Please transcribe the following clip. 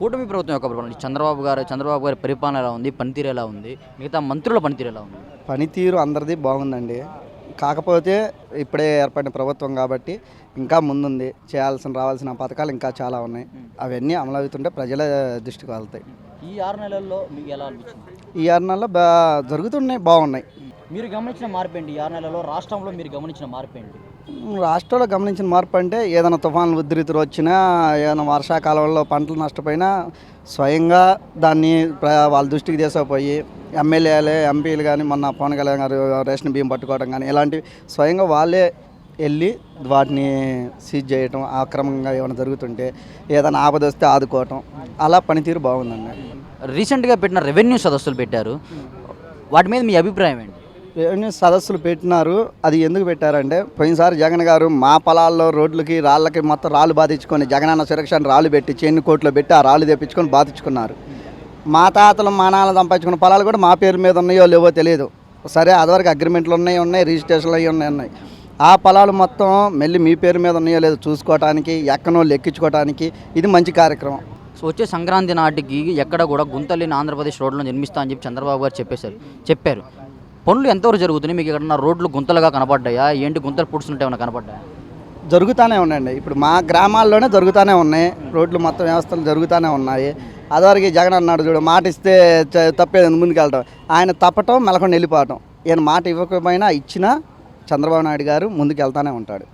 కూటమి ప్రభుత్వం యొక్క పరిపాలన చంద్రబాబు గారి పరిపాలన ఎలా ఉంది, పనితీరు ఎలా ఉంది, మిగతా మంత్రుల పనితీరు ఎలా ఉంది? పనితీరు అందరిది బాగుందండి. కాకపోతే ఇప్పుడే ఏర్పడిన ప్రభుత్వం కాబట్టి ఇంకా ముందుంది. రావాల్సిన పథకాలు ఇంకా చాలా ఉన్నాయి. అవన్నీ అమలు అవుతుంటే ప్రజల దృష్టికి వెళ్తాయి. ఈ 6 నెలల్లో మీకు ఎలా అనిపించింది? ఈ 6 నెలల్లో జరుగుతున్నాయి, బాగున్నాయి. మీరు గమనించిన మార్పు ఏంటి? 6 నెలల్లో రాష్ట్రంలో మీరు గమనించిన మార్పు ఏంటి? రాష్ట్రంలో గమనించిన మార్పు అంటే ఏదైనా తుఫాన్లు ఉధృతులు వచ్చినా, ఏదైనా వర్షాకాలంలో పంటలు నష్టపోయినా స్వయంగా దాన్ని వాళ్ళ దృష్టికి తీసుకుపోయి ఎమ్మెల్యేలు, ఎంపీలు కానీ మొన్న పవన్ కళ్యాణ్ గారు రేషన్ బియ్యం పట్టుకోవడం కానీ ఇలాంటివి స్వయంగా వాళ్ళే వెళ్ళి వాటిని సీజ్ చేయటం, అక్రమంగా ఏమైనా జరుగుతుంటే ఏదైనా ఆపద వస్తే ఆదుకోవటం, అలా పనితీరు బాగుందండి. రీసెంట్గా పెట్టిన రెవెన్యూ సదస్సులు పెట్టారు, వాటి మీద మీ అభిప్రాయం ఏంటి? రెవెన్యూ సదస్సులు పెట్టినారు. అది ఎందుకు పెట్టారంటే పోయినసారి జగన్ గారు మా పొలాల్లో రోడ్లకి రాళ్ళకి మొత్తం రాళ్ళు బాధించుకొని జగనన్న సురక్ష రాళ్ళు పెట్టి చెన్ని కోట్లు పెట్టి ఆ రాళ్ళు తెప్పించుకొని బాధించుకున్నారు. మా తాతలు మా నాన్న సంపాదించుకున్న పొలాలు కూడా మా పేరు మీద ఉన్నాయో లేవో తెలియదు. సరే అదివరకు అగ్రిమెంట్లు ఉన్నాయి, రిజిస్ట్రేషన్లు అవి ఉన్నాయి. ఆ పొలాలు మొత్తం మళ్ళీ మీ పేరు మీద ఉన్నాయో లేదో చూసుకోవడానికి, ఎక్కనోళ్ళు ఎక్కించుకోవడానికి ఇది మంచి కార్యక్రమం. సో వచ్చే సంక్రాంతి నాటికి ఎక్కడ కూడా గుంతలేని ఆంధ్రప్రదేశ్ రోడ్లను నిర్మిస్తా అని చెప్పి చంద్రబాబు గారు చెప్పారు. పనులు ఎంతవరకు జరుగుతున్నాయి? మీకు ఎక్కడన్నా రోడ్లు గుంతలుగా కనపడ్డాయా? ఏంటి గుంతలు పుడుస్తుంటే ఏమైనా కనపడ్డాయా? జరుగుతూనే ఉన్నాయండి. ఇప్పుడు మా గ్రామాల్లోనే జరుగుతూనే ఉన్నాయి. రోడ్లు మొత్తం వ్యవస్థలు జరుగుతూనే ఉన్నాయి. అదివరకు జగన్ అన్నాడు చూడు, మాట ఇస్తే తప్పేది ముందుకెళ్ళటం, ఆయన తప్పటం మెలకొని వెళ్ళిపోవటం. ఈయన మాట ఇవ్వకపోయినా ఇచ్చినా చంద్రబాబు నాయుడు గారు ముందుకు వెళ్తూనే ఉంటాడు.